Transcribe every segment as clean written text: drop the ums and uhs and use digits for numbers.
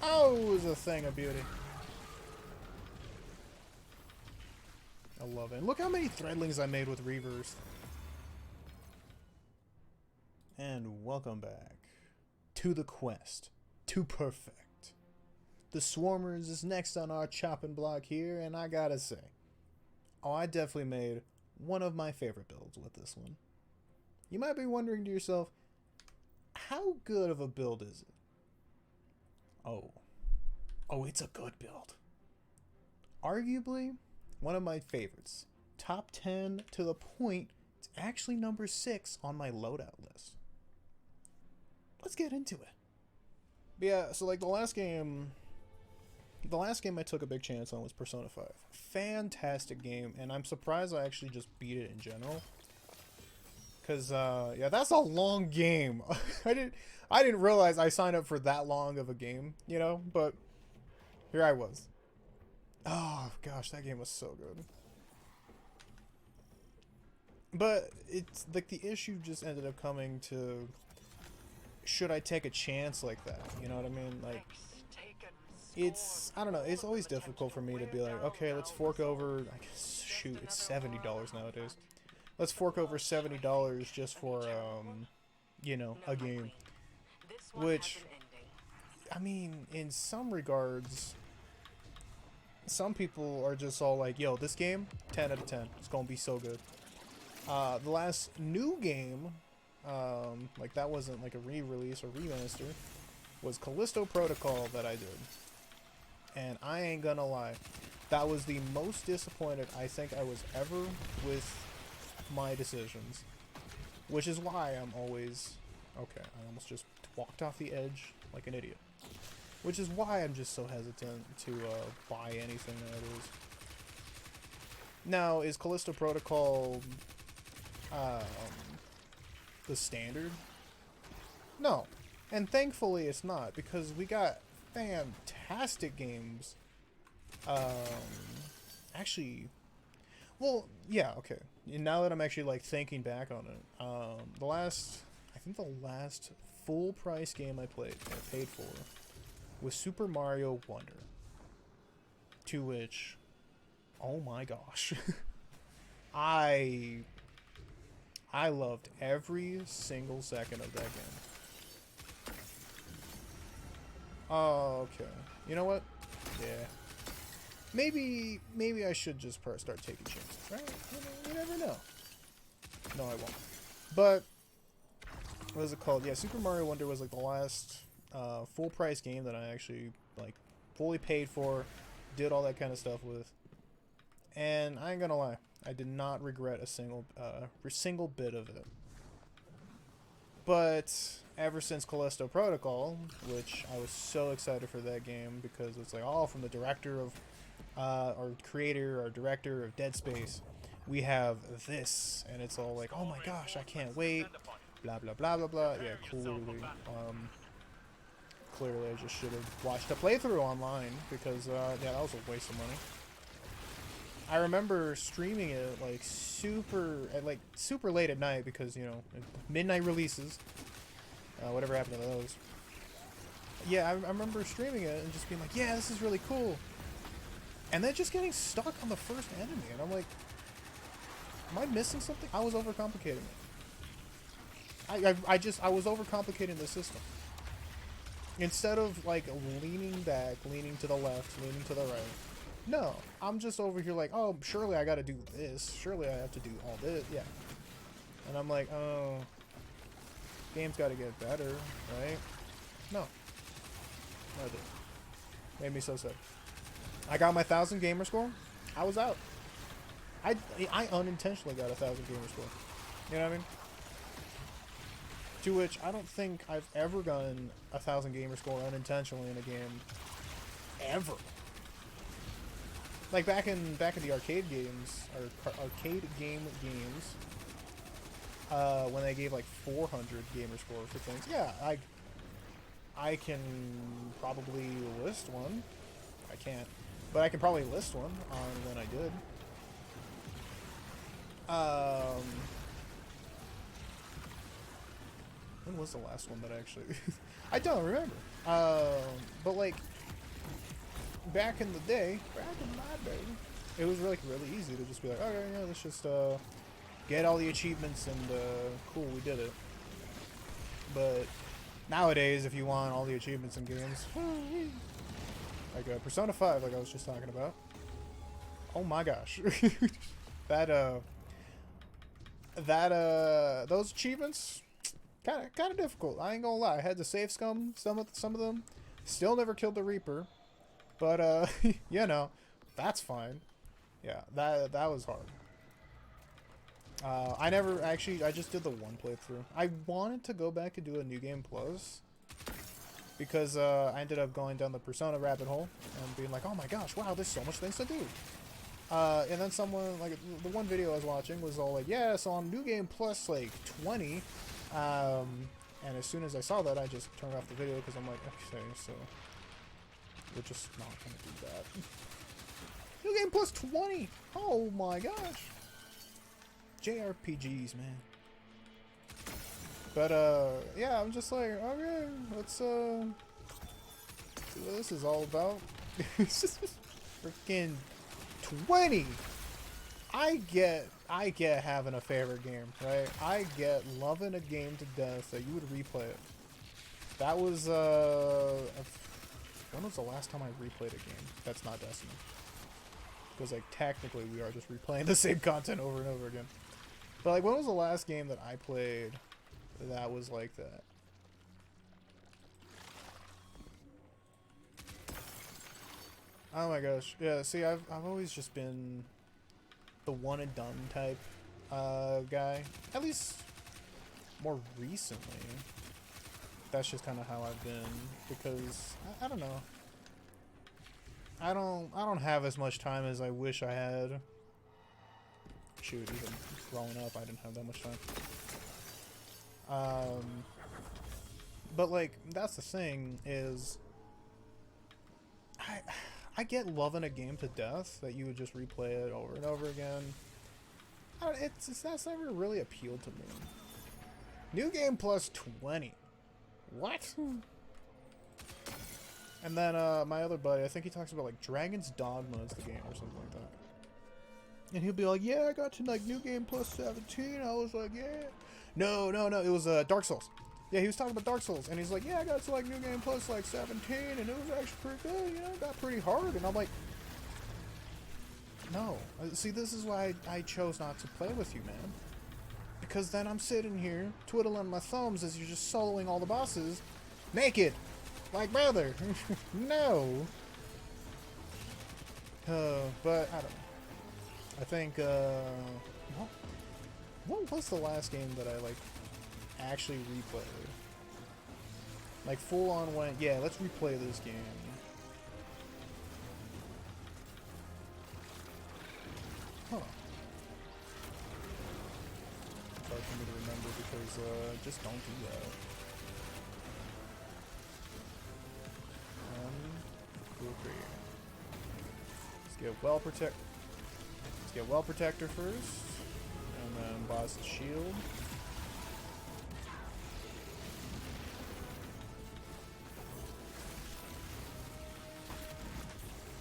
Oh, it was a thing of beauty. I love it. And look how many threadlings I made with Reavers. And welcome back to the quest to perfect. The Swarmers is next on our chopping block here, and I gotta say, I definitely made one of my favorite builds with this one. You might be wondering to yourself, how good of a build is it? Oh, it's a good build. Arguably, one of my favorites. Top 10 to the point, it's actually number 6 on my loadout list. Let's get into it. But yeah, so like the last game I took a big chance on was Persona 5. Fantastic game, and I'm surprised I actually just beat it in general. Cause yeah, that's a long game. I didn't realize I signed up for that long of a game, you know, but here I was. Oh gosh, that game was so good. But it's like the issue just ended up coming to, should I take a chance like that? You know what I mean? Like, I don't know, it's always difficult for me to be like, okay, let's fork over, I guess, shoot, it's $70 nowadays. Let's fork over $70 just for, you know, a game. Which, I mean, in some regards, some people are just all like, yo, this game, 10 out of 10. It's gonna be so good. The last new game, like that wasn't like a re-release or remaster, was Callisto Protocol that I did. And I ain't gonna lie, that was the most disappointed I think I was ever with my decisions, which is why I'm always okay. I almost just walked off the edge like an idiot, which is why I'm just so hesitant to buy anything nowadays. Now, is Callisto Protocol the standard? No, and thankfully it's not, because we got fantastic games. Actually. Well, yeah, okay. And now that I'm actually like thinking back on it, I think the last full price game I paid for, was Super Mario Wonder. To which, oh my gosh, I loved every single second of that game. Oh, okay. You know what? Yeah. Maybe I should just start taking chances, right? You never know. No, I won't. But what is it called? Yeah, Super Mario Wonder was like the last full price game that I actually like fully paid for, did all that kind of stuff with, and I ain't gonna lie, I did not regret a single bit of it. But ever since Callisto Protocol, which I was so excited for that game because it's like all from the director of our creator, our director of Dead Space, we have this, and it's all like, oh my gosh, I can't wait, blah blah blah blah blah. Yeah, clearly I just should have watched a playthrough online, because yeah, that was a waste of money. I remember streaming it like super late at night, because, you know, midnight releases, whatever happened to those. Yeah, I remember streaming it and just being like, yeah, this is really cool. And then just getting stuck on the first enemy, and I'm like, am I missing something? I was overcomplicating it. I was overcomplicating the system. Instead of like leaning back, leaning to the left, leaning to the right. No, I'm just over here like, oh, surely I gotta do this. Surely I have to do all this. Yeah. And I'm like, oh, game's gotta get better, right? No. No, it didn't. Made me so sad. I got my 1,000 gamer score. I was out. I unintentionally got a 1,000 gamer score. You know what I mean? To which I don't think I've ever gotten a 1,000 gamer score unintentionally in a game, ever. Like back in the arcade games, or arcade games, when they gave like 400 gamer scores for things. Yeah, I can probably list one. I can't. But I can probably list one on when I did. When was the last one that I actually... I don't remember. But like, back in the day, back in my day, it was like really easy to just be like, okay, yeah, let's just get all the achievements and cool, we did it. But nowadays, if you want all the achievements in games, like Persona 5, like I was just talking about, oh my gosh, that those achievements, kind of difficult. I ain't gonna lie. I had to save some of them. Still never killed the Reaper, but you know, that's fine. Yeah, that was hard. I never actually. I just did the one playthrough. I wanted to go back and do a New Game Plus because I ended up going down the Persona rabbit hole and being like, oh my gosh, wow, there's so much things to do. And then someone, like, the one video I was watching was all like, yeah, so on New Game Plus, like, 20, and as soon as I saw that, I just turned off the video, because I'm like, okay, so, we're just not gonna do that. New Game Plus 20! Oh my gosh! JRPGs, man. But, yeah, I'm just like, okay, let's, see what this is all about. It's just freaking 20. I get having a favorite game, right? I get loving a game to death that you would replay it. That was when was the last time I replayed a game that's not Destiny? Because like technically we are just replaying the same content over and over again. But like when was the last game that I played that was like that? Oh my gosh. Yeah, see, I've always just been the one and done type guy. At least more recently. That's just kind of how I've been, because I don't know. I don't have as much time as I wish I had. Shoot, even growing up, I didn't have that much time. But like that's the thing is I get loving a game to death that you would just replay it over and over again. That's never really appealed to me. New Game Plus 20. What? And then my other buddy, I think he talks about like Dragon's Dogma is the game or something like that. And he'll be like, yeah, I got to like New Game Plus 17. I was like, yeah. No, it was Dark Souls. Yeah, he was talking about Dark Souls, and he's like, yeah, I got to like New Game Plus like 17, and it was actually pretty good, you know, it got pretty hard, and I'm like, no. See, this is why I chose not to play with you, man. Because then I'm sitting here, twiddling my thumbs as you're just soloing all the bosses, naked! Like, brother! No! But, I don't know. I think, what was the last game that I, like, actually replayed? Like, full on went, yeah, let's replay this game. Huh. It's hard for me to remember because, just don't do that. Cool tree. Let's get Well Protector first. And then Boss Shield.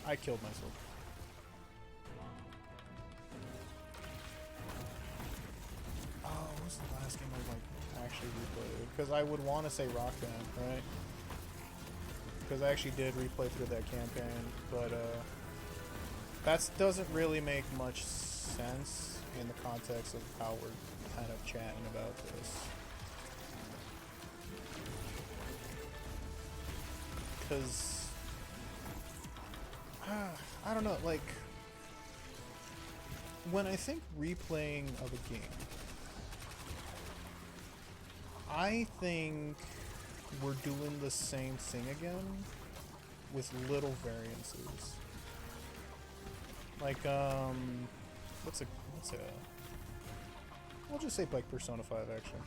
I killed myself. Oh, what was the last game I like actually replayed? Because I would want to say Rock Band, right? Because I actually did replay through that campaign, but that doesn't really make much sense in the context of how we're kind of chatting about this. Because I don't know, like, when I think replaying of a game, I think we're doing the same thing again with little variances. Like, I'll just say like Persona 5 actually.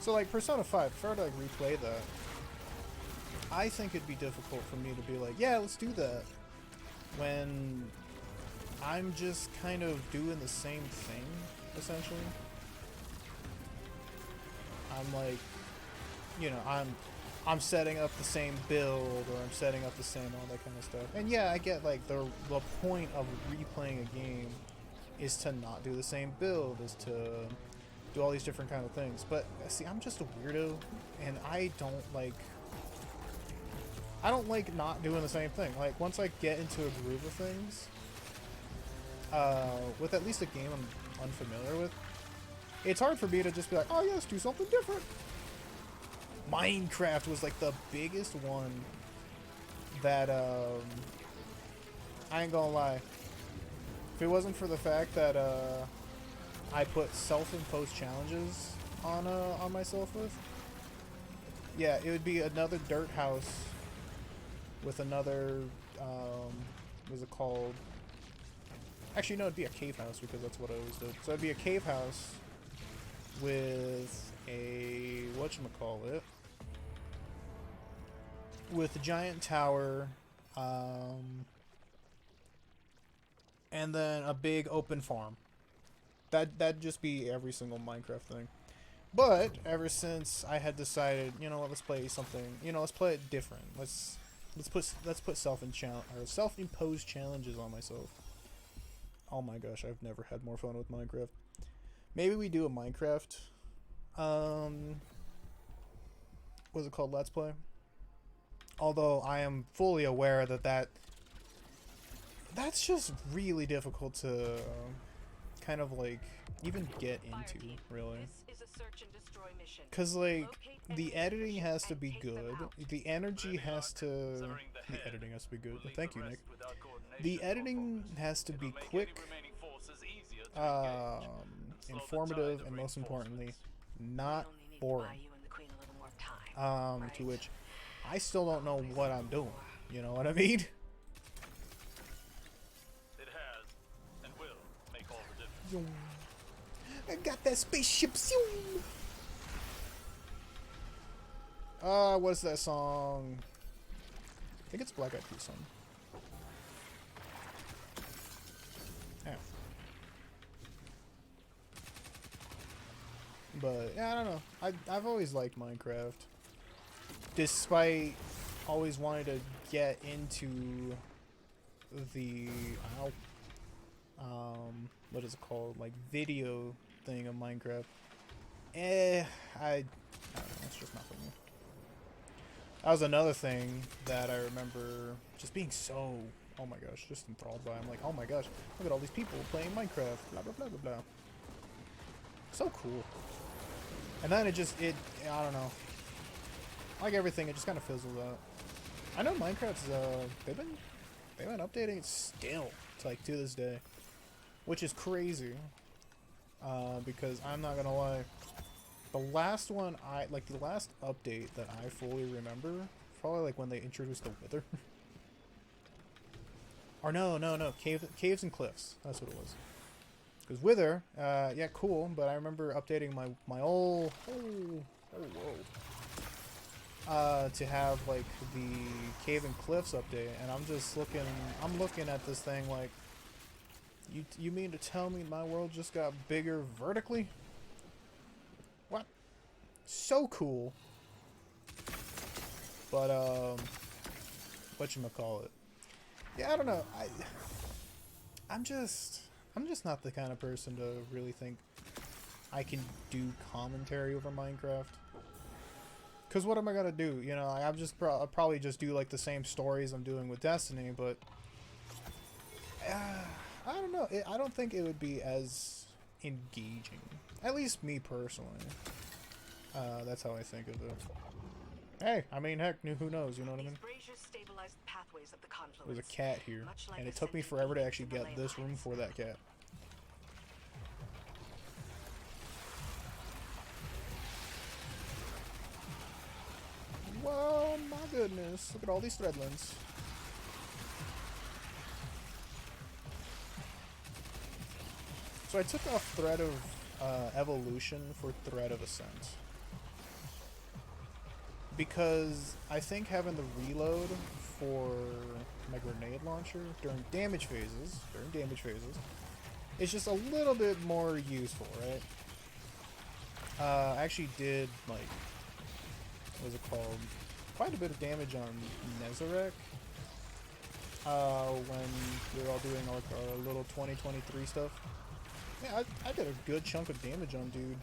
So like Persona 5, if I were to like replay that, I think it'd be difficult for me to be like, yeah, let's do that, when I'm just kind of doing the same thing, essentially. I'm like, you know, I'm setting up the same build, or I'm setting up the same all that kind of stuff. And yeah, I get like the point of replaying a game is to not do the same build, is to do all these different kind of things. But see, I'm just a weirdo, and I don't like not doing the same thing. Like once I get into a groove of things, with at least a game I'm unfamiliar with, it's hard for me to just be like, oh yeah, let's do something different. Minecraft was like the biggest one that I ain't gonna lie. If it wasn't for the fact that I put self-imposed challenges on myself with, yeah, it would be another dirt house with another what's it called? Actually, no, it'd be a cave house because that's what I always did. So it'd be a cave house with a whatchamacallit, with a giant tower, and then a big open farm. That'd just be every single Minecraft thing. But ever since I had decided, you know what, let's play something, you know, let's play it different. Let's put self-imposed challenges on myself. Oh my gosh, I've never had more fun with Minecraft. Maybe we do a Minecraft, what's it called, Let's Play? Although I am fully aware that that's just really difficult to kind of like even get into, really. Because like the editing has to be good, the energy has to, the editing has to be good. Thank you, Nick. The editing has to be quick, informative, and most importantly, not boring. To which I still don't know what I'm doing. You know what I mean? It has and will make all the difference. I got that spaceship. What's that song? I think it's Black Eyed Peas song. Yeah. But yeah, I don't know. I've always liked Minecraft, despite always wanting to get into the what is it called, like video thing of Minecraft. I don't know, it's just not for me. That was another thing that I remember just being so, oh my gosh, just enthralled by. I'm like, oh my gosh, look at all these people playing Minecraft, blah blah blah blah blah. So cool. And then I don't know. Like everything, it just kind of fizzled out. I know Minecraft's they've been updating it still, to like to this day, which is crazy. Because I'm not gonna lie, the last one the last update that I fully remember, probably like when they introduced the Wither. Or no, caves and cliffs. That's what it was. Because Wither, yeah, cool, but I remember updating my old world to have like the cave and cliffs update, and I'm looking at this thing like, you mean to tell me my world just got bigger vertically? What? So cool. But whatchamacallit? Yeah, I don't know. I'm just not the kind of person to really think I can do commentary over Minecraft. Cause what am I gonna do? You know, I'll probably just do like the same stories I'm doing with Destiny, but I don't know. I don't think it would be as engaging. At least me personally. That's how I think of it. Hey, I mean, heck, who knows? You know what I mean? There's a cat here, and it took me forever to actually get this room for that cat. Whoa, my goodness. Look at all these threadlings. So I took off Thread of Evolution for Thread of Ascent. Because I think having the reload for my grenade launcher during damage phases, is just a little bit more useful, right? I actually did, like, what was it called? quite a bit of damage on Nezarek. When we were all doing like our little 2023 stuff. Yeah, I did a good chunk of damage on dude.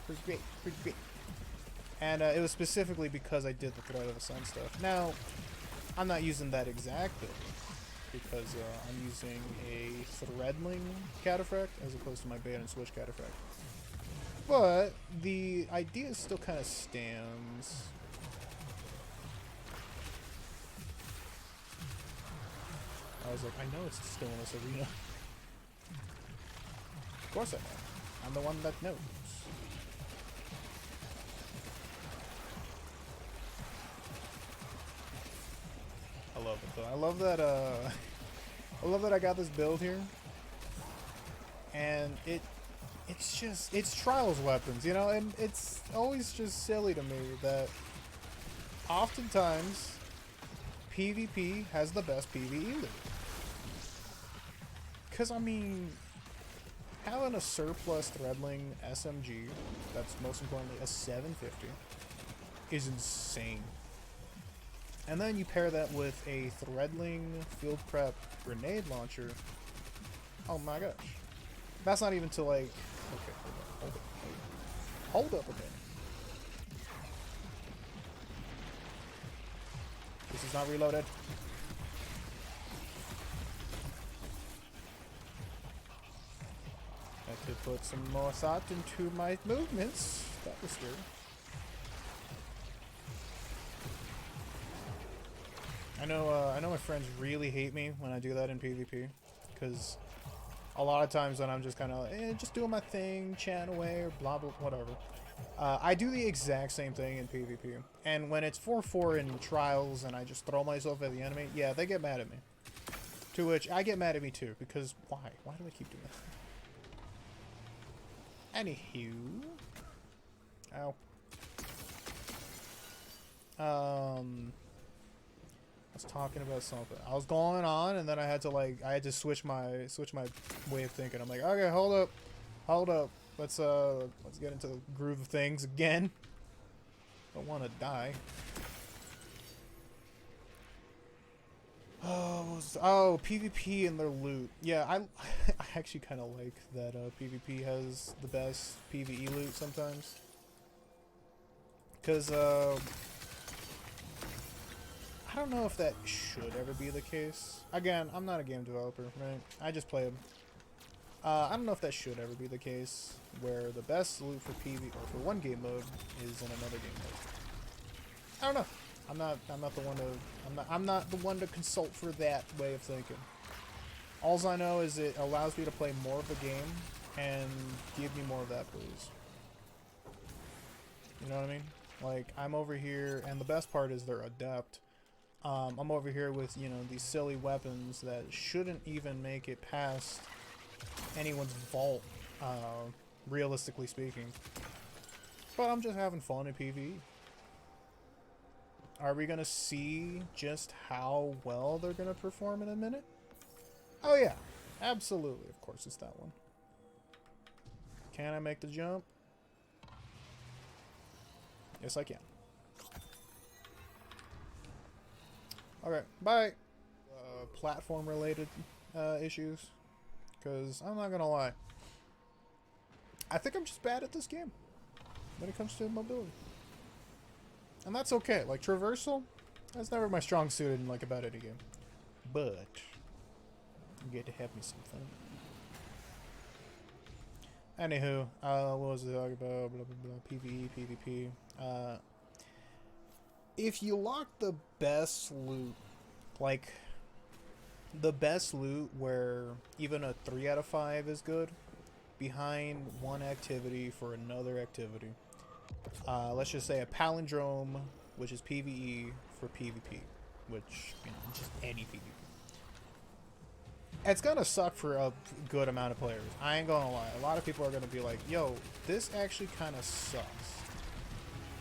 Pretty great, pretty great. And it was specifically because I did the Thread of the Sun stuff. Now, I'm not using that exact build because I'm using a Threadling Cataphract as opposed to my bait and switch Cataphract. But the idea still kind of stands. I was like, I know it's still in this arena. Of course I know. I'm the one that knows. I love it though. I love that I love that I got this build here. And it's Trials weapons, you know, and it's always just silly to me that oftentimes PvP has the best PvE loot. Cause I mean, having a surplus Threadling SMG, that's most importantly a 750, is insane. And then you pair that with a Threadling field prep grenade launcher. Oh my gosh. That's not even to like... Okay, hold up a bit. This is not reloaded. I could put some more thought into my movements. That was scary. I know my friends really hate me when I do that in PvP, because a lot of times when I'm just kind of just doing my thing, chatting away or blah blah whatever, I do the exact same thing in PvP. And when it's 4-4 in trials and I just throw myself at the enemy, yeah, they get mad at me. To which I get mad at me too, because why? Why do I keep doing that? Anywho, ow. I was talking about something. I was going on, and then I had to switch my way of thinking. I'm like, okay, hold up. Let's get into the groove of things again. Don't want to die. Oh, PvP and their loot. Yeah, I actually kind of like that PvP has the best PvE loot sometimes. Because I don't know if that should ever be the case. Again, I'm not a game developer, right? I just play them. I don't know if that should ever be the case, where the best loot for PvP or for one game mode is in another game mode. I don't know. I'm not the one to consult for that way of thinking. Alls I know is it allows me to play more of the game and give me more of that booze. You know what I mean? Like, I'm over here, and the best part is they're adept. I'm over here with, you know, these silly weapons that shouldn't even make it past anyone's vault, realistically speaking. But I'm just having fun in PvE. Are we gonna see just how well they're gonna perform in a minute? Oh yeah, absolutely. Of course it's that one. Can I make the jump? Yes, I can. Okay, bye. Platform-related issues, because I'm not gonna lie. I think I'm just bad at this game when it comes to mobility, and that's okay. Like traversal, that's never my strong suit in like about any game, but you get to have me some fun. Anywho, what was it talking about? Blah, blah, blah, PvE, PvP. If you lock the best loot, like the best loot where even a 3 out of 5 is good, behind one activity for another activity. Let's just say a palindrome, which is PvE for PvP, which, you know, just any PvP. It's gonna suck for a good amount of players. I ain't gonna lie. A lot of people are gonna be like, yo, this actually kind of sucks.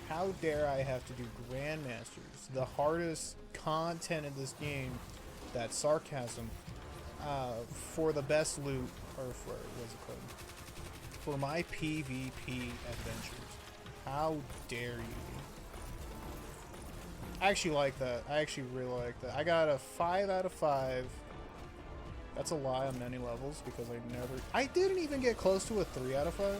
How dare I have to do Grandmasters, the hardest content in this game, that's sarcasm, for the best loot, or for, what's it called? For my PvP adventures. How dare you? I actually like that. I actually really like that. I got a 5 out of 5. That's a lie on many levels because I didn't even get close to a 3 out of 5.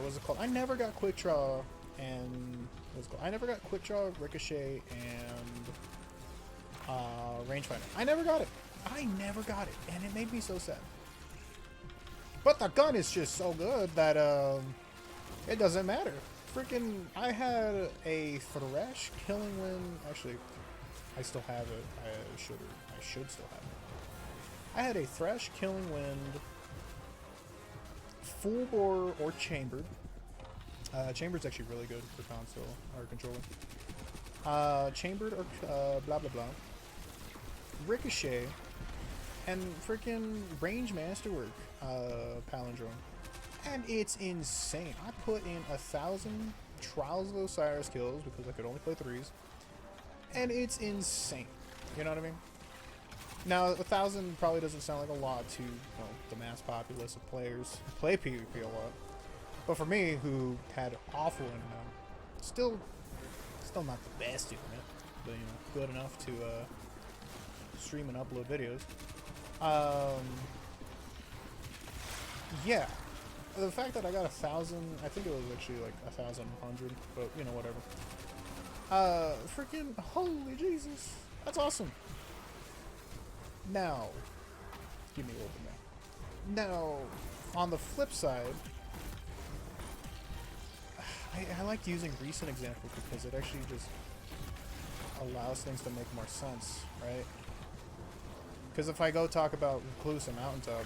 What's it called? I never got quick draw and what's it called? I never got quick draw, ricochet, and rangefinder. I never got it. And it made me so sad. But the gun is just so good that it doesn't matter. Freaking, I had a Thresh Killing Wind. Actually, I still have it. I should still have it. I had a Thresh Killing Wind, full bore or chambered. Chambered's actually really good for console or controller. Chambered or blah blah blah. Ricochet and freaking range masterwork palindrome. And it's insane. I put in 1,000 Trials of Osiris kills because I could only play 3s. And it's insane. You know what I mean? Now, 1,000 probably doesn't sound like a lot to the mass populace of players who play PvP a lot. But for me, who had awful internet, still not the best internet, but good enough to stream and upload videos. Yeah. The fact that I got 1,000, I think it was actually like 1,100, but whatever. Freaking holy Jesus, that's awesome. Now, give me a little bit more. Now, on the flip side, I like using recent examples because it actually just allows things to make more sense, right? Because if I go talk about Recluse and Mountaintop,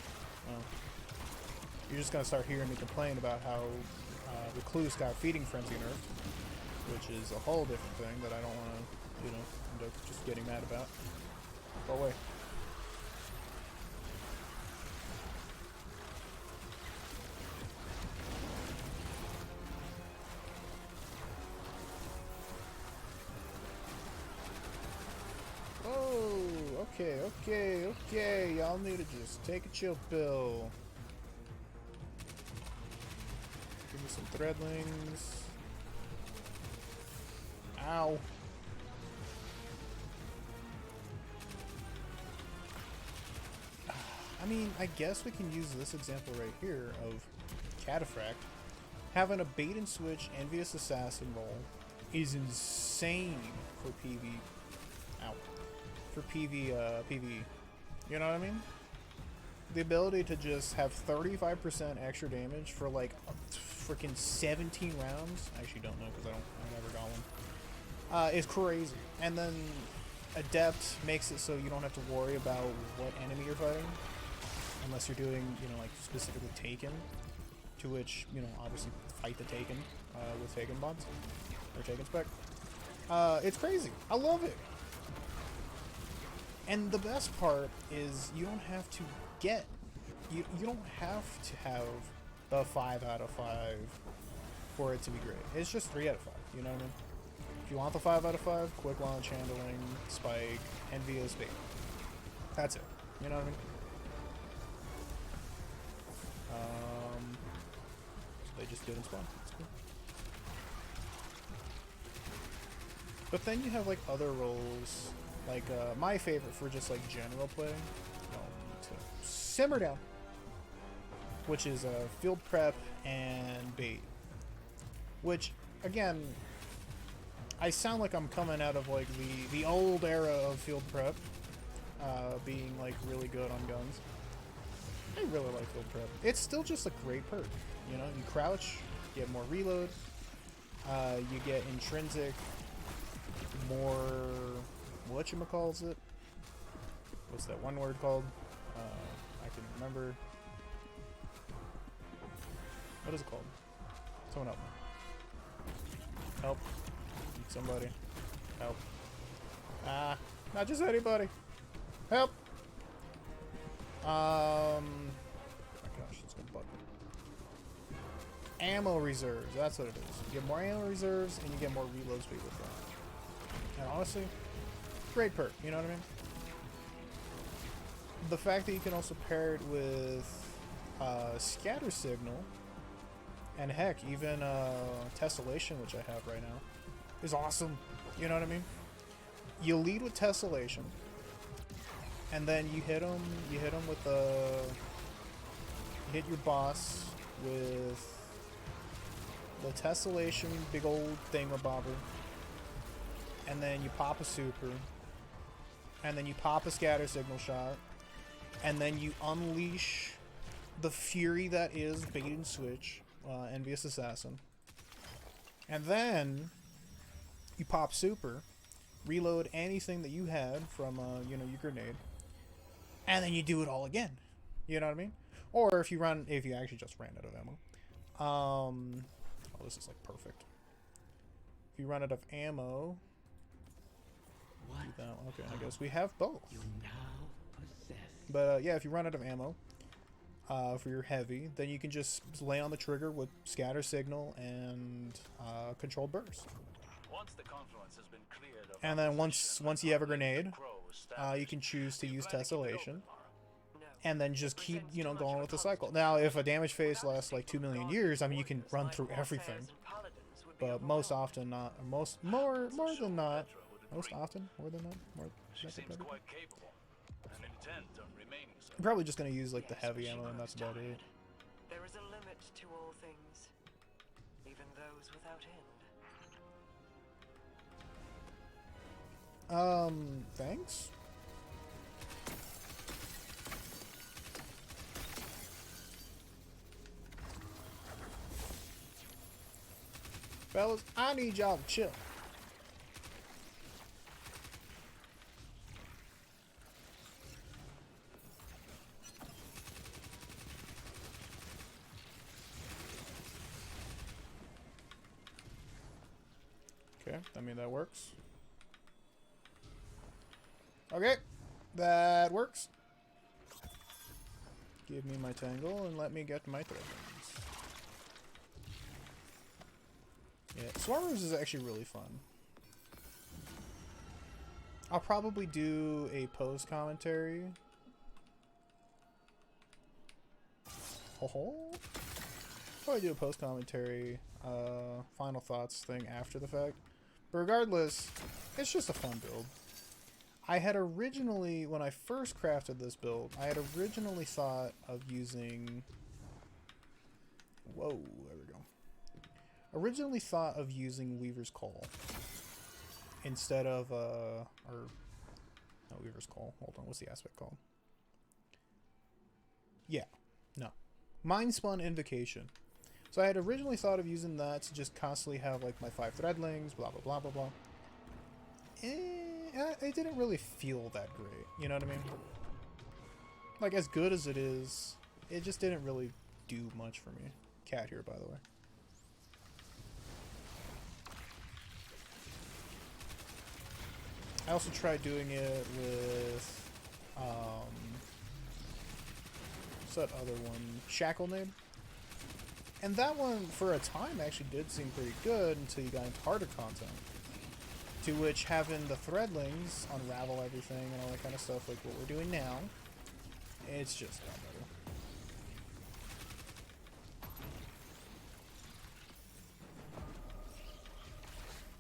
you're just going to start hearing me complain about how Recluse got Feeding Frenzy nerfed, which is a whole different thing that I don't want to, end up just getting mad about. Go away. Oh, okay. Y'all need to just take a chill pill. Give me some threadlings. Ow. I mean, I guess we can use this example right here of Cataphract. Having a bait and switch Envious Assassin roll is insane for PV. Ow. For PvE. You know what I mean? The ability to just have 35% extra damage for like freaking 17 rounds. I actually don't know because I never got one. Is crazy. And then Adept makes it so you don't have to worry about what enemy you're fighting. Unless you're doing, like specifically Taken. To which, obviously fight the Taken with Taken bots. Or Taken spec. It's crazy. I love it. And the best part is you don't have to get... You don't have to have the 5 out of 5 for it to be great. It's just 3 out of 5, you know what I mean? If you want the 5 out of 5, quick launch, handling, spike, envious bait. That's it. You know what I mean? So they just didn't spawn. It's cool. But then you have like other roles, like my favorite for just like general play. To simmer down, which is field prep and bait. Which again, I sound like I'm coming out of like the old era of field prep, being like really good on guns. I really like field prep. It's still just a great perk. You crouch, you get more reload, you get intrinsic, more whatchamacalls it. What's that one word called? I can remember. What is it called? Someone help me. Help. Need somebody. Help. Not just anybody. Help. My gosh, it's gonna bug me. Ammo reserves, that's what it is. You get more ammo reserves and you get more reload speed with that. And honestly, great perk, you know what I mean? The fact that you can also pair it with scatter signal And heck, even Tessellation, which I have right now, is awesome. You know what I mean? You lead with Tessellation, and then you hit him. You hit him with the. You hit your boss with the Tessellation, big old thingamabobber, and then you pop a super, and then you pop a scatter signal shot, and then you unleash the fury that is bait and switch, Envious Assassin, and then you pop super, reload anything that you had from you know, your grenade, and then you do it all again. You know what I mean? Or if you actually just ran out of ammo. Oh, this is like perfect. If you run out of ammo, do that. Okay, I guess we have both. You now possess. But yeah, if you run out of ammo for your heavy, then you can just lay on the trigger with scatter signal and controlled burst. Once the confluence has been cleared of And then opposition, once you have a grenade, the crow is you can choose to Do you use plan to keep it Tessellation, open, Mara? and then just keep, you know, going with the cycle. Now, if a damage phase lasts like 2 million years, I mean, you can run through everything. But most often not, more than not, most often, more than not, more. She seems quite capable and intent on remaining so. I'm probably just gonna use like the heavy ammo, and that's about it. There is a limit to all things, even those without end. Thanks. Fellas, I need y'all to chill. Okay, I mean, that works. Okay, that works. Give me my tangle and let me get my threadlings. Yeah, Swarmers is actually really fun. I'll probably do a post commentary. Probably do a post commentary, final thoughts thing after the fact. But regardless, it's just a fun build. I had originally, when I first crafted this build, I had originally thought of using... Whoa, there we go. Originally thought of using Weaver's Call instead of, or, no, Weaver's Call. Hold on, what's the aspect called? Yeah, no. Mindspun Invocation. So I had originally thought of using that to just constantly have, like, my 5 threadlings, blah, blah, blah, blah, blah. It didn't really feel that great, you know what I mean? Like, as good as it is, it just didn't really do much for me. Cat here, by the way. I also tried doing it with, what's that other one? Shacklenade. And that one, for a time, actually did seem pretty good until you got into harder content. To which having the threadlings unravel everything and all that kind of stuff, like what we're doing now, it's just not better.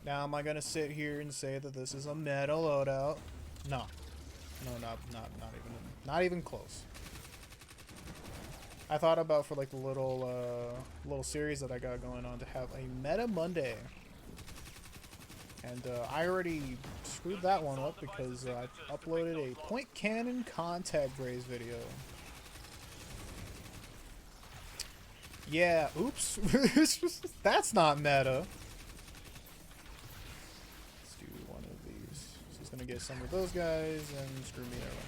Now, am I gonna sit here and say that this is a meta loadout? No, no, not even close. I thought about for like the little series that I got going on to have a Meta Monday, and I already screwed that one up because I uploaded a point cannon contact raise video. Yeah, oops, that's not meta. Let's do one of these. So it's gonna get some of those guys and screw me over.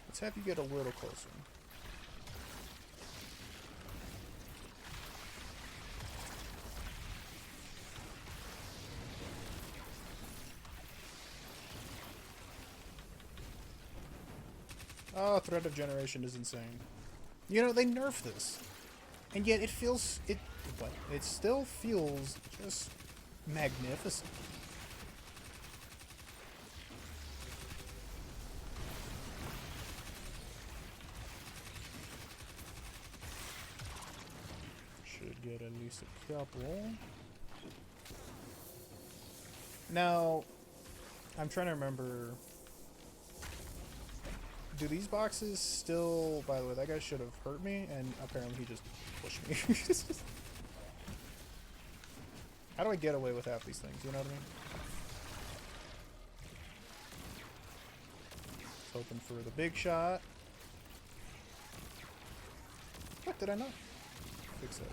Let's have you get a little closer. Oh, Thread of Generation is insane. You know, they nerfed this. And yet it feels... It still feels just magnificent. should get at least a couple. Now, I'm trying to remember. Do these boxes still... By the way, that guy should have hurt me, and apparently he just pushed me. How do I get away with half these things? You know what I mean? Hoping for the big shot. What did I not fix that?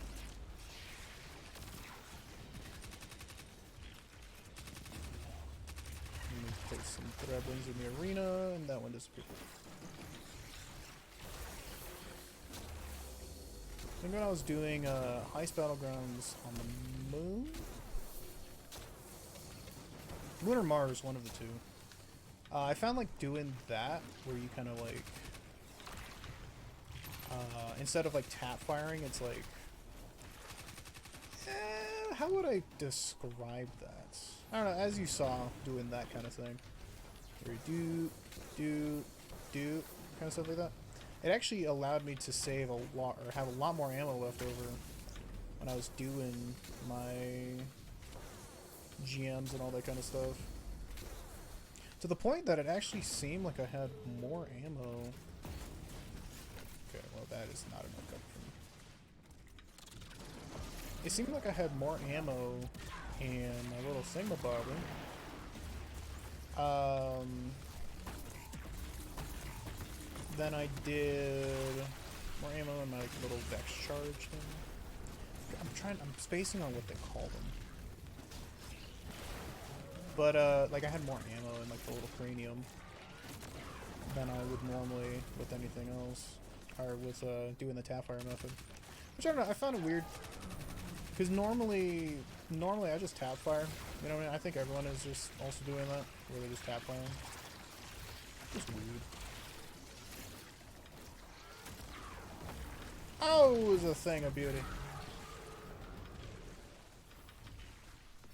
Let me place some threadlings in the arena, and that one disappeared. I think when I was doing Heist Battlegrounds on the moon? Moon or Mars, one of the two. I found like doing that, where you kind of like, instead of like tap firing, it's like, how would I describe that? I don't know, as you saw, doing that kind of thing. Where you do, kind of stuff like that. It actually allowed me to save a lot, or have a lot more ammo left over when I was doing my GMs and all that kind of stuff. To the point that it actually seemed like I had more ammo. Okay, well that is not enough cover for me. It seemed like I had more ammo in my little thingamabobber. Then I did more ammo in my like, little Vex charge thing. I'm spacing on what they call them. But, like, I had more ammo in, like, the little cranium than I would normally with anything else. Or with, doing the tap fire method. Which, I don't know, I found it weird. Because normally I just tap fire. You know what I mean? I think everyone is just also doing that. Where they're just tap firing. Just weird. Oh, it was a thing of beauty.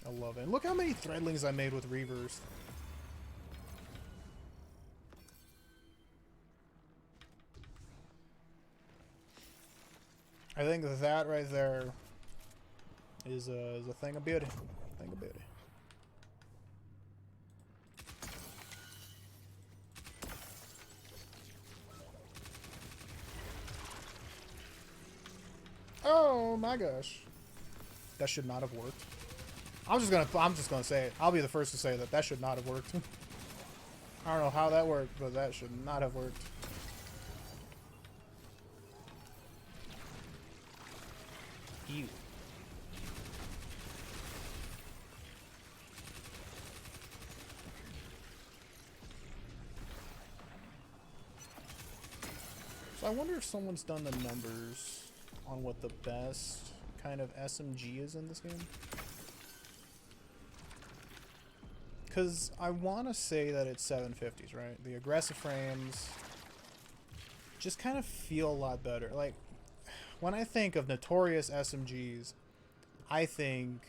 I love it. And look how many threadlings I made with Reavers. I think that right there is a thing of beauty. Thing of beauty. Oh my gosh. That should not have worked. I'm just gonna say it. I'll be the first to say that should not have worked. I don't know how that worked, but that should not have worked. Ew. So I wonder if someone's done the numbers on what the best kind of SMG is in this game. Because I want to say that it's 750s, right? The aggressive frames just kind of feel a lot better. Like, when I think of notorious SMGs, I think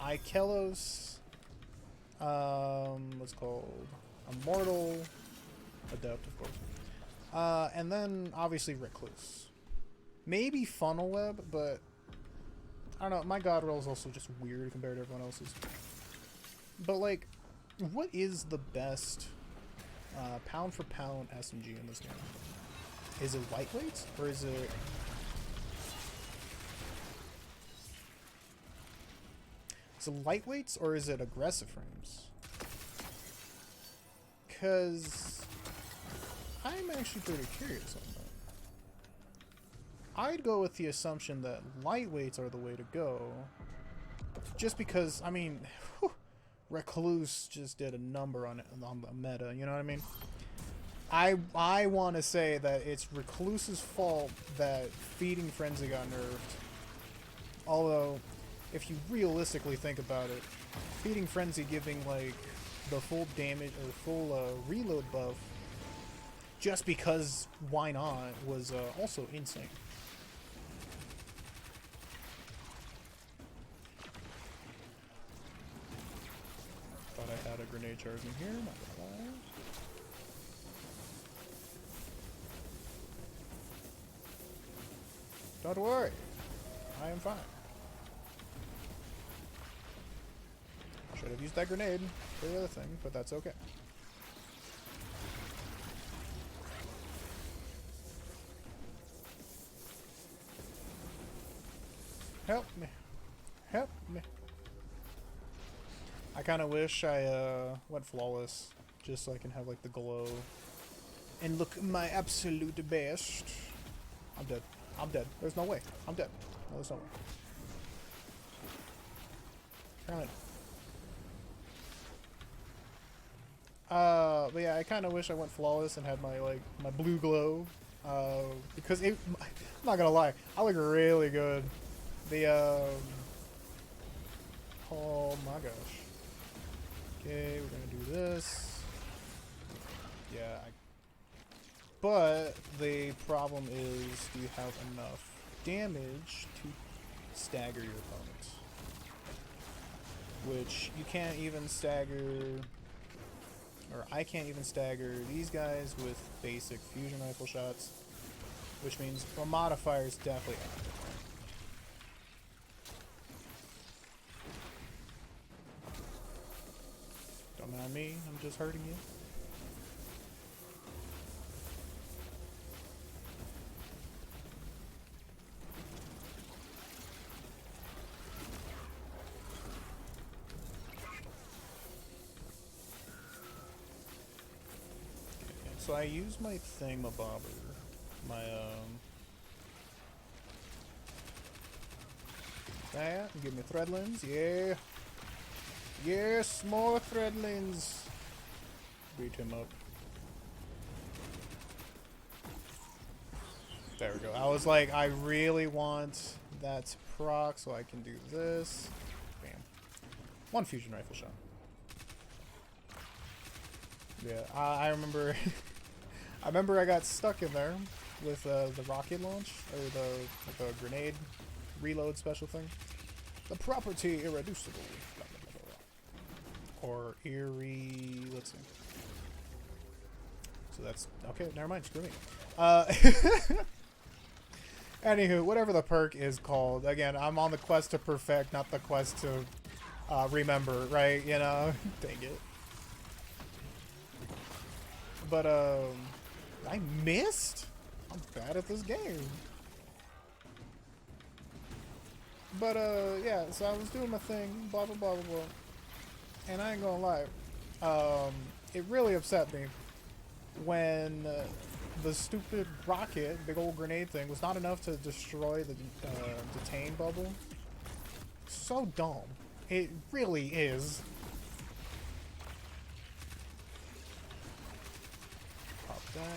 Ikelos, what's called? Immortal, Adept, of course. And then, obviously, Recluse. Maybe Funnel Web, but I don't know. My God roll is also just weird compared to everyone else's. But, like, what is the best pound for pound SMG in this game? Is it lightweights or is it... Is it lightweights or is it aggressive frames? Because I'm actually pretty curious on that. I'd go with the assumption that lightweights are the way to go. Just because, I mean... Whew, Recluse just did a number on it on the meta, you know what I mean? I want to say that it's Recluse's fault that Feeding Frenzy got nerfed. Although, if you realistically think about it, Feeding Frenzy giving like the full damage or full reload buff just because why not was also insane. Thought I had a grenade charge in here, not gonna lie. Don't worry. I am fine. Should have used that grenade for the other thing, but that's okay. Help me. Help me. I kind of wish I went flawless, just so I can have like the glow and look my absolute best. I'm dead. I'm dead. There's no way. I'm dead. No, there's no way. Apparently. But yeah, I kind of wish I went flawless and had my my blue glow, because I'm not gonna lie, I look really good. The oh my gosh. Okay, we're gonna do this. Yeah, but the problem is, do you have enough damage to stagger your opponents? Which you can't even stagger, or I can't even stagger these guys with basic fusion rifle shots, which means a modifier is definitely active. Don't mind me, I'm just hurting you. So I use my thingamabobber, my that, and give me threadlings, yeah. Yes, more threadlings. Beat him up. There we go. I was like, I really want that to proc so I can do this. Bam. One fusion rifle shot. Yeah, I remember. I remember I got stuck in there with the rocket launch, or the grenade reload special thing. The property irreducible. Blah, blah, blah, blah. Or eerie. Let's see. So that's okay. Never mind. Screw me. Anywho, whatever the perk is called. Again, I'm on the quest to perfect, not the quest to remember. Right? You know. Dang it. But I missed? I'm bad at this game. But yeah, so I was doing my thing, blah blah blah blah blah. And I ain't gonna lie, it really upset me when the stupid rocket, big old grenade thing, was not enough to destroy the detain bubble. So dumb. It really is.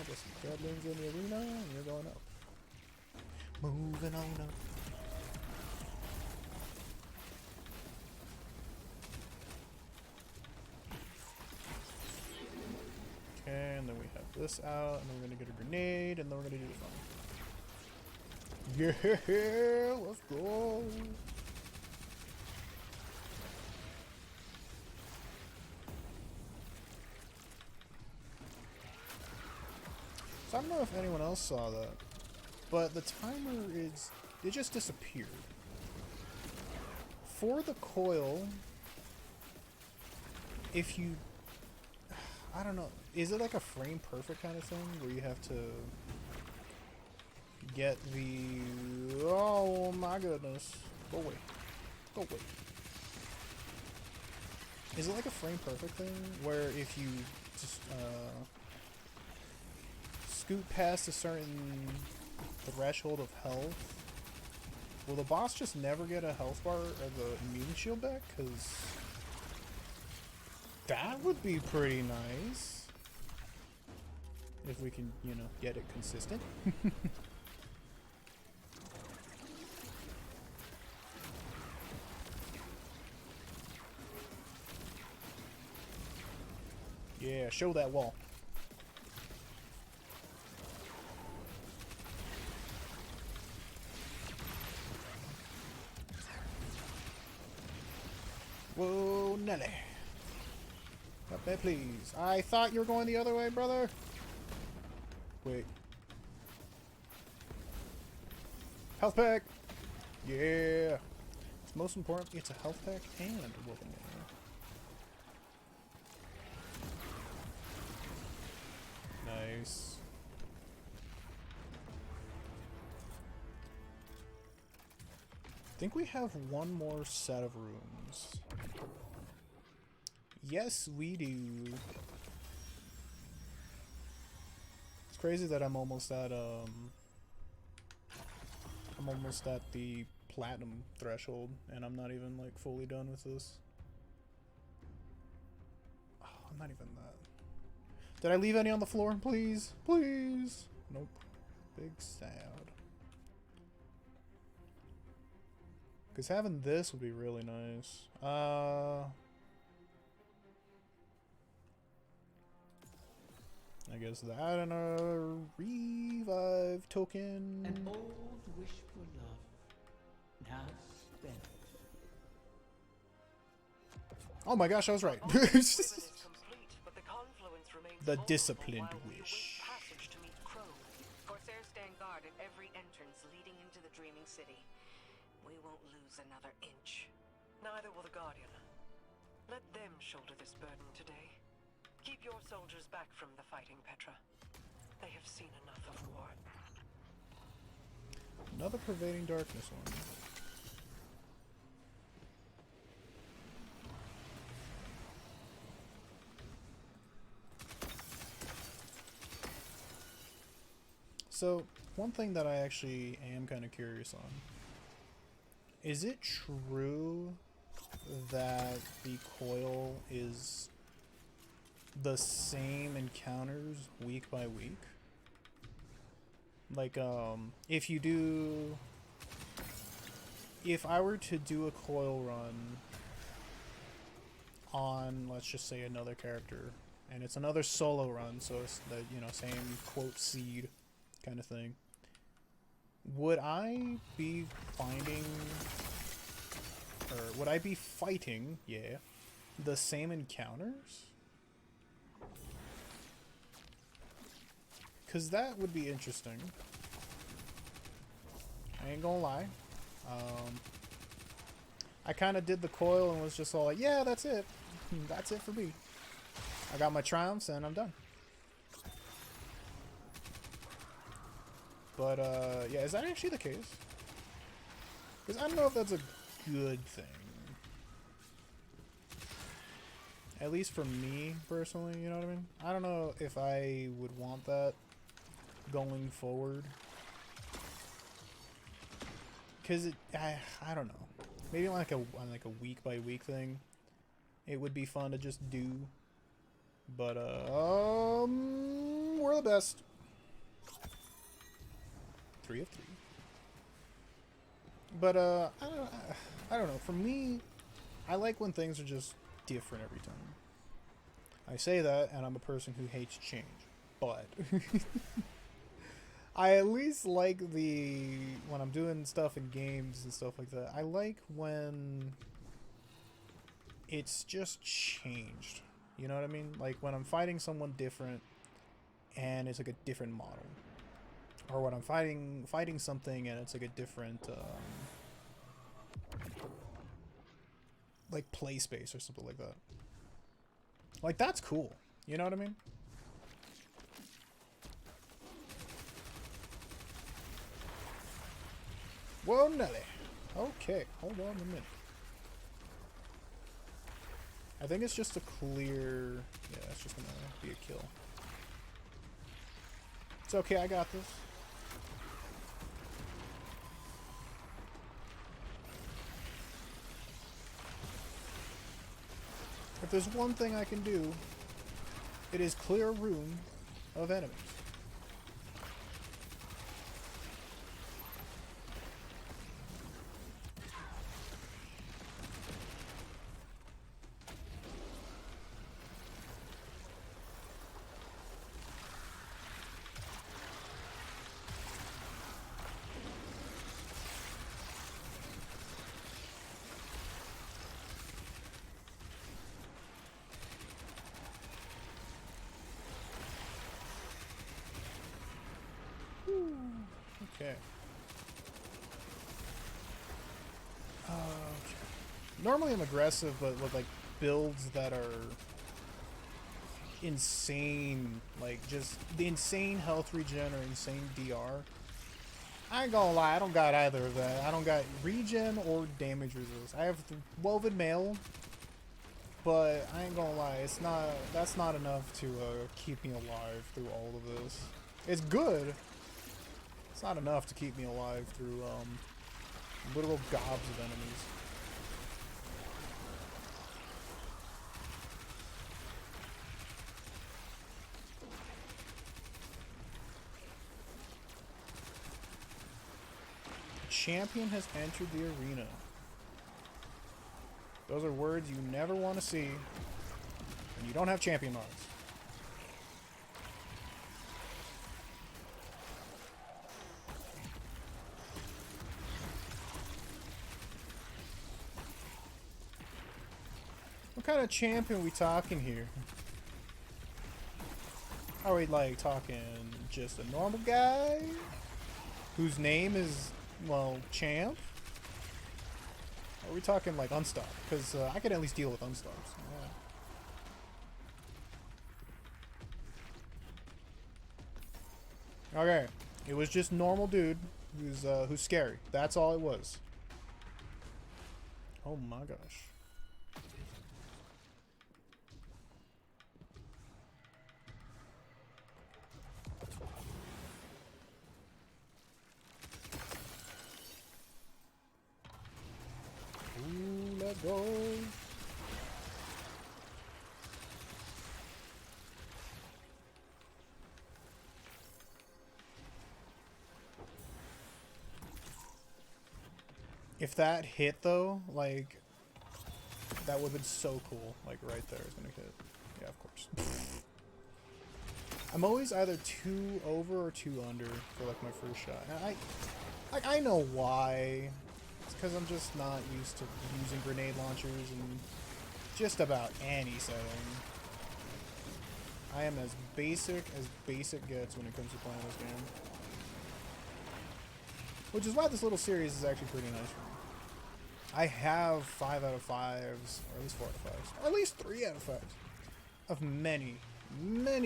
Get some threadlings in the arena, and you're going up. Moving on up. Okay, and then we have this out, and then we're gonna get a grenade, and then we're gonna do something. Yeah, let's go. So I don't know if anyone else saw that, but the timer it just disappeared. For the coil, if you, I don't know, is it like a frame perfect kind of thing where you have to get the, oh my goodness, go away, go away. Is it like a frame perfect thing where if you just, scoot past a certain threshold of health, will the boss just never get a health bar or the immune shield back? Because that would be pretty nice if we can, you know, get it consistent. Yeah, show that wall. Whoa, Nelly. Up there, please. I thought you were going the other way, brother. Wait. Health pack. Yeah. It's most important. It's a health pack and a weapon. Nice. I think we have one more set of rooms. Yes, we do. It's crazy that I'm almost at the platinum threshold and I'm not even like fully done with this. Oh, I'm not even that. Did I leave any on the floor? Please, please. Nope. Big sad. Because having this would be really nice. I guess that and a revive token. An old wish for love, now spent. Oh my gosh, I was right. The disciplined wish. Passage to meet Crow. Corsairs stand guard at every entrance leading into the Dreaming City. We won't lose another inch. Neither will the Guardian. Let them shoulder this burden today. Keep your soldiers back from the fighting, Petra. They have seen enough of war. Another pervading darkness one. So, one thing that I actually am kind of curious on. Is it true that the coil is the same encounters week by week? Like, if I were to do a coil run on, let's just say, another character, and it's another solo run, so it's the, you know, same quote seed kind of thing, would I be finding, or would I be fighting, yeah, the same encounters? Because that would be interesting. I ain't gonna lie. I kind of did the coil and was just all like, yeah, that's it. That's it for me. I got my triumphs and I'm done. But, yeah, is that actually the case? Because I don't know if that's a good thing. At least for me, personally, you know what I mean? I don't know if I would want that going forward. Because I don't know. Maybe like a week by week thing. It would be fun to just do. But, we're the best. 3 of 3. But, I don't know. For me, I like when things are just different every time. I say that, and I'm a person who hates change. But I at least like when I'm doing stuff in games and stuff like that, I like when it's just changed. You know what I mean? Like when I'm fighting someone different and it's like a different model. Or when I'm fighting something and it's like a different like play space or something like that. Like that's cool. You know what I mean? Whoa, Nelly. Okay, hold on a minute. I think it's just a clear... Yeah, it's just gonna be a kill. It's okay, I got this. If there's one thing I can do, it is clear a room of enemies. Okay. Normally I'm aggressive, but with like builds that are insane, like just the insane health regen or insane DR. I ain't gonna lie, I don't got either of that. I don't got regen or damage resist. I have the woven mail, but I ain't gonna lie, that's not enough to keep me alive through all of this. It's good. It's not enough to keep me alive through literal gobs of enemies. Champion has entered the arena. Those are words you never want to see when you don't have champion mods. What kind of champion are we talking here? Are we like talking just a normal guy whose name is, well, Champ? Are we talking like unstop? Because I can at least deal with unstops. Yeah. Okay, it was just normal dude who's scary. That's all it was. Oh my gosh. Ooh, let's go. If that hit though, like, that would have been so cool. Like right there is gonna hit. Yeah, of course. I'm always either 2 over or 2 under for like my first shot. And I know why. It's because I'm just not used to using grenade launchers in just about any setting. I am as basic gets when it comes to playing this game. Which is why this little series is actually pretty nice for me. I have 5 out of 5s, or at least 4 out of 5s, or at least 3 out of 5s of many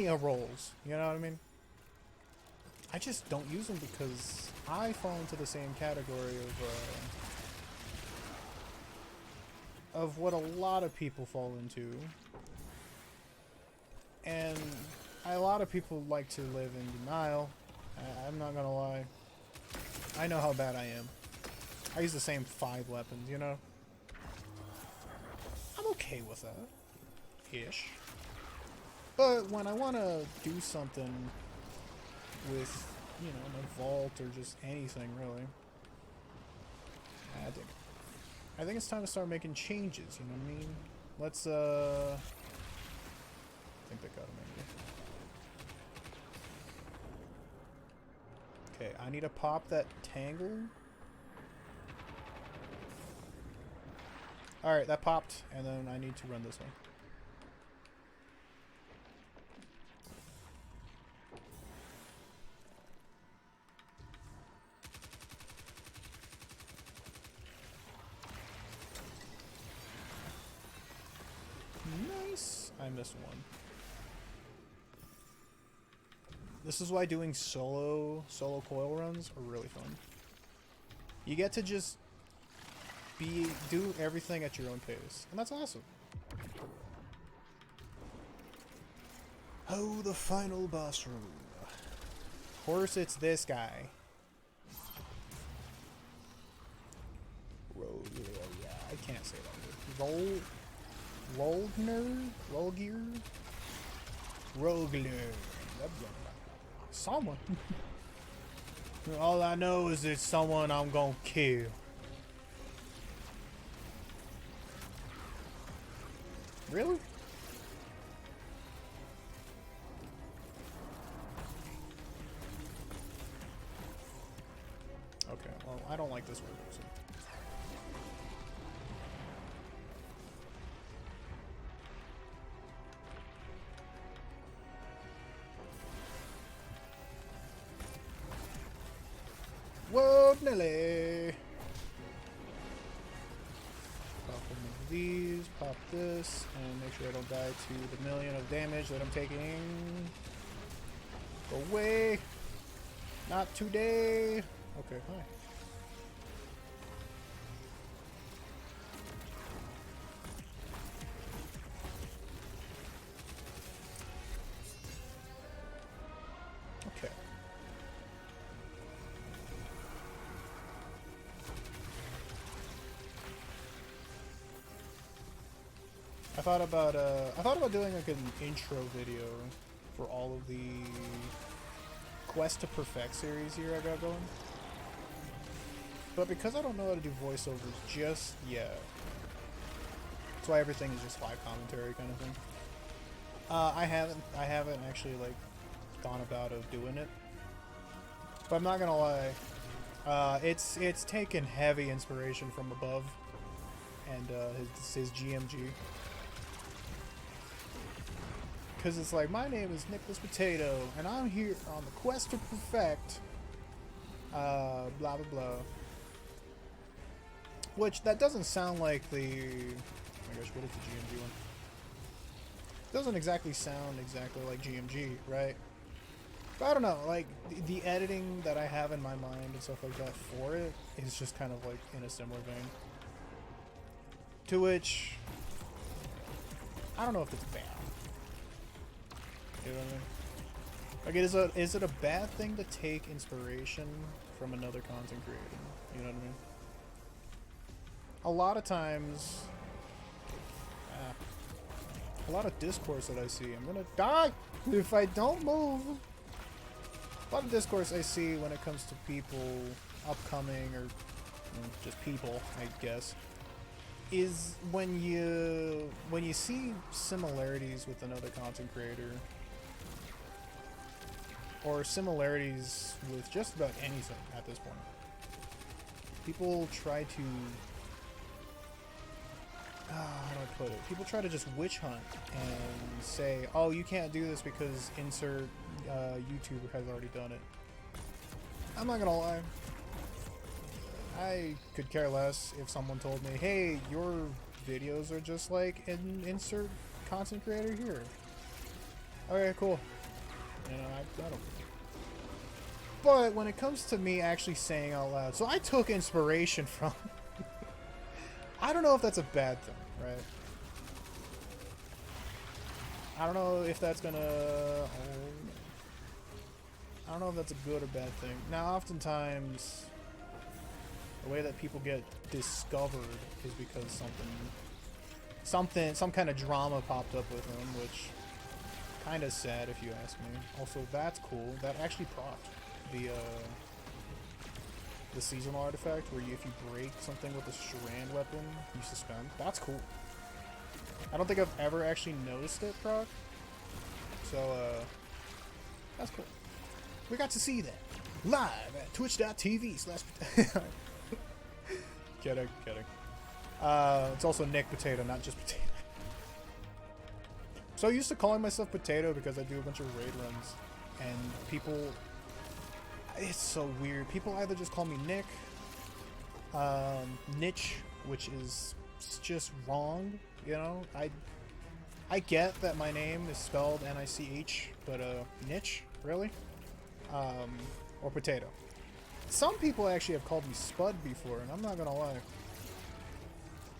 rolls. You know what I mean? I just don't use them because I fall into the same category of what a lot of people fall into. And a lot of people like to live in denial. I'm not gonna lie. I know how bad I am. I use the same 5 weapons, you know? I'm okay with that. Ish. But when I want to do something with, you know, my vault or just anything, really, I think it's time to start making changes, you know what I mean? Let's, I think they got him in here. Okay, I need to pop that tangle. Alright, that popped, and then I need to run this way. Nice! I missed one. This is why doing solo coil runs are really fun. You get to just do everything at your own pace, and that's awesome. Oh, the final boss room. Of course, it's this guy. Yeah, I can't say that word. Rolgir? Someone. All I know is it's someone I'm gonna kill. Really? Okay, well, I don't like this one. So. Whoa, Nelly! these, pop this, and make sure I don't die to the million of damage that I'm taking. Go away! Not today! Okay, hi. Okay. I thought about doing like an intro video for all of the Quest to Perfect series here I got going. But because I don't know how to do voiceovers just yet, that's why everything is just live commentary kind of thing. I haven't actually like thought about of doing it. But I'm not gonna lie, it's taken heavy inspiration from above and his GMG. Because it's like, my name is Nicholas Potato, and I'm here on the quest to perfect, blah blah blah. Which, that doesn't sound like the, oh my gosh, what is the GMG one? Doesn't exactly sound exactly like GMG, right? But I don't know, like, the editing that I have in my mind and stuff like that for it is just kind of like in a similar vein. To which, I don't know if it's bad. You know what I mean? Like, is it a bad thing to take inspiration from another content creator? You know what I mean? A lot of times, a lot of discourse that I see, I'm gonna die if I don't move. A lot of discourse I see when it comes to people upcoming, or just people, I guess, is when you see similarities with another content creator, or similarities with just about anything at this point. People try to, how do I put it? People try to just witch hunt and say, oh, you can't do this because insert YouTuber has already done it. I'm not gonna lie. I could care less if someone told me, hey, your videos are just like an insert content creator here. Okay, cool. You know, I don't. But when it comes to me actually saying out loud, so I took inspiration from, I don't know if that's a bad thing, right? I don't know if that's gonna, I don't know if that's a good or bad thing. Now, oftentimes, the way that people get discovered is because some kind of drama popped up with them, which kind of sad if you ask me. Also, that's cool. That actually propped the seasonal artifact where if you break something with a strand weapon, you suspend. That's cool. I don't think I've ever actually noticed it proc. So, that's cool. We got to see that live at twitch.tv/ Kidding. It's also Nick Potato, not just Potato. So I used to calling myself Potato because I do a bunch of raid runs, and people, it's so weird. People either just call me Nick, Niche, which is just wrong, you know? I get that my name is spelled N-I-C-H, but Niche, really? Or Potato. Some people actually have called me Spud before, and I'm not gonna lie.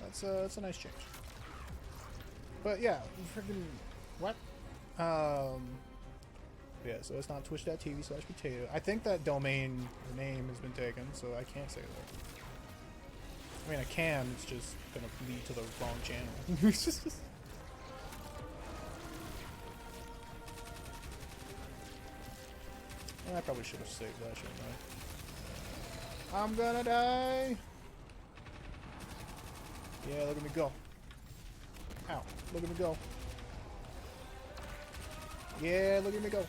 That's a nice change. But yeah, freaking what? Yeah, so it's not twitch.tv/potato. I think that domain name has been taken, so I can't say that. I mean, I can, it's just gonna lead to the wrong channel. I probably should have saved that, shouldn't I? I'm gonna die! Yeah, look at me go. Ow, look at me go. Yeah, look at me go.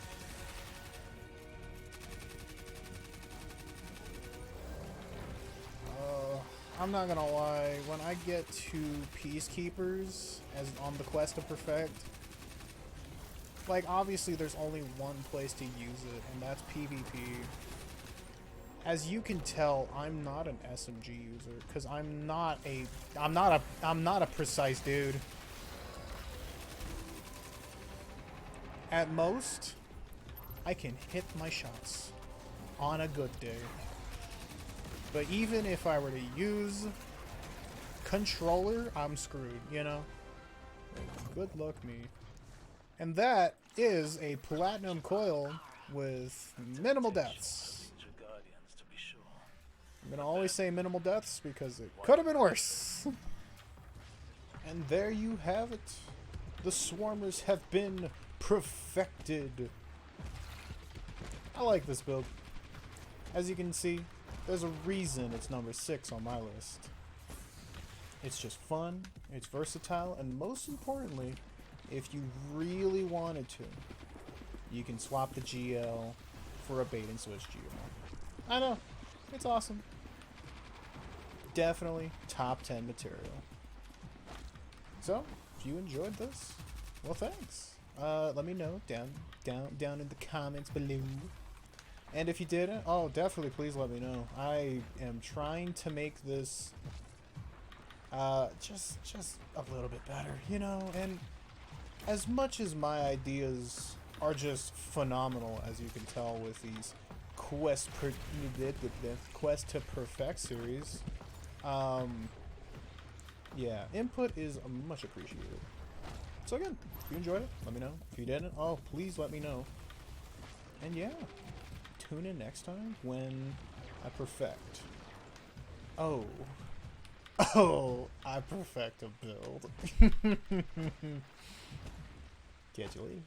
I'm not gonna lie, when I get to Peacekeepers, as on the quest to perfect, like, obviously there's only one place to use it, and that's PvP. As you can tell, I'm not an SMG user because I'm not a precise dude. At most, I can hit my shots on a good day. But even if I were to use controller, I'm screwed, you know? Good luck me. And that is a platinum coil with minimal deaths. I'm gonna always say minimal deaths because it could have been worse. And there you have it. The swarmers have been perfected. I like this build. As you can see, there's a reason it's number 6 on my list. It's just fun, it's versatile, and most importantly, if you really wanted to, you can swap the GL for a bait and switch GL. I know, it's awesome. Definitely top 10 material. So, if you enjoyed this, well, thanks. Let me know down in the comments below. And if you didn't, oh, definitely please let me know. I am trying to make this just a little bit better, you know. And as much as my ideas are just phenomenal, as you can tell with these Quest to Perfect series, yeah, input is much appreciated. So again, if you enjoyed it, let me know. If you didn't, oh, please let me know. And yeah, tune in next time when I perfect. Oh, I perfect a build. Catch you later.